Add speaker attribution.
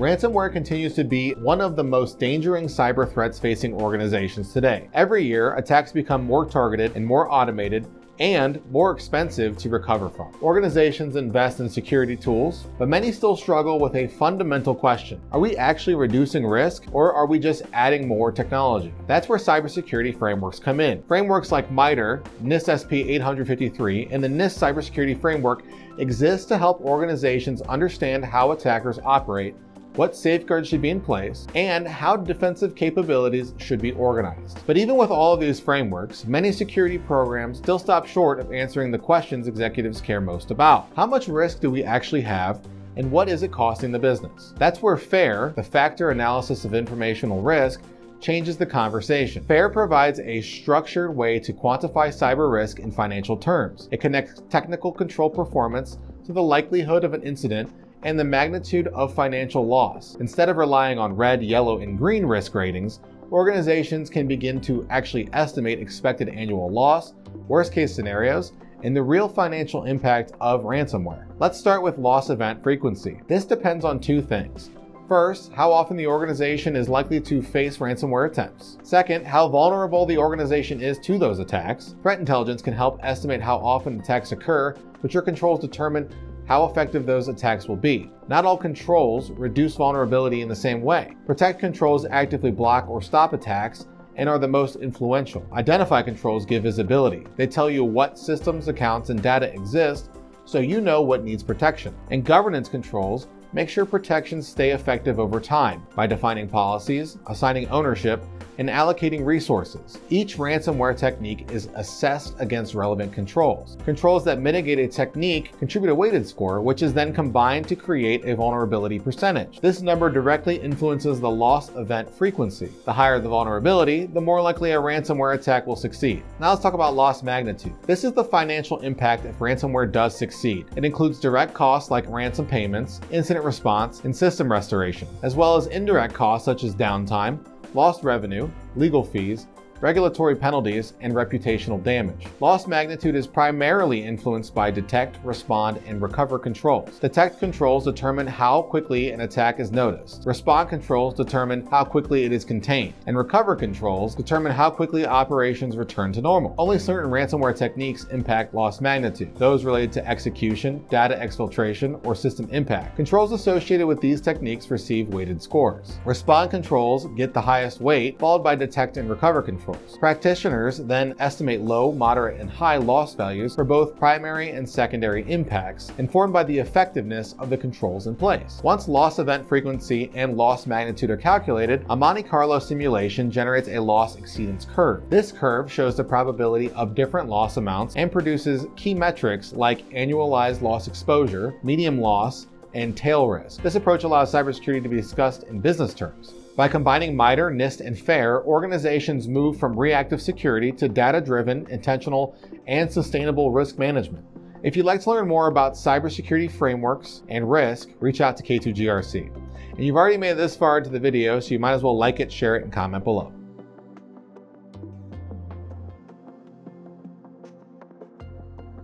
Speaker 1: Ransomware continues to be one of the most dangerous cyber threats facing organizations today. Every year, attacks become more targeted and more automated and more expensive to recover from. Organizations invest in security tools, but many still struggle with a fundamental question. Are we actually reducing risk, or are we just adding more technology? That's where cybersecurity frameworks come in. Frameworks like MITRE, NIST SP-853, and the NIST Cybersecurity Framework exist to help organizations understand how attackers operate, what safeguards should be in place, and how defensive capabilities should be organized. But even with all of these frameworks, many security programs still stop short of answering the questions executives care most about. How much risk do we actually have, and what is it costing the business? That's where FAIR, the Factor Analysis of Informational Risk, changes the conversation. FAIR provides a structured way to quantify cyber risk in financial terms. It connects technical control performance to the likelihood of an incident and the magnitude of financial loss. Instead of relying on red, yellow, and green risk ratings, organizations can begin to actually estimate expected annual loss, worst-case scenarios, and the real financial impact of ransomware. Let's start with loss event frequency. This depends on two things. First, how often the organization is likely to face ransomware attempts. Second, how vulnerable the organization is to those attacks. Threat intelligence can help estimate how often attacks occur, but your controls determine how effective those attacks will be. Not all controls reduce vulnerability in the same way. Protect controls actively block or stop attacks and are the most influential. Identify controls give visibility. They tell you what systems, accounts, and data exist, so you know what needs protection. And governance controls make sure protections stay effective over time by defining policies, assigning ownership, and allocating resources. Each ransomware technique is assessed against relevant controls. Controls that mitigate a technique contribute a weighted score, which is then combined to create a vulnerability percentage. This number directly influences the loss event frequency. The higher the vulnerability, the more likely a ransomware attack will succeed. Now let's talk about loss magnitude. This is the financial impact if ransomware does succeed. It includes direct costs like ransom payments, incident response, and system restoration, as well as indirect costs such as downtime, lost revenue, legal fees, regulatory penalties, and reputational damage. Loss magnitude is primarily influenced by detect, respond, and recover controls. Detect controls determine how quickly an attack is noticed. Respond controls determine how quickly it is contained. And recover controls determine how quickly operations return to normal. Only certain ransomware techniques impact loss magnitude. Those related to execution, data exfiltration, or system impact. Controls associated with these techniques receive weighted scores. Respond controls get the highest weight, followed by detect and recover controls. Practitioners then estimate low, moderate, and high loss values for both primary and secondary impacts, informed by the effectiveness of the controls in place. Once loss event frequency and loss magnitude are calculated, a Monte Carlo simulation generates a loss exceedance curve. This curve shows the probability of different loss amounts and produces key metrics like annualized loss exposure, medium loss, and tail risk. This approach allows cybersecurity to be discussed in business terms. By combining MITRE, NIST, and FAIR, organizations move from reactive security to data-driven, intentional, and sustainable risk management. If you'd like to learn more about cybersecurity frameworks and risk, reach out to K2GRC. And you've already made it this far into the video, so you might as well like it, share it, and comment below.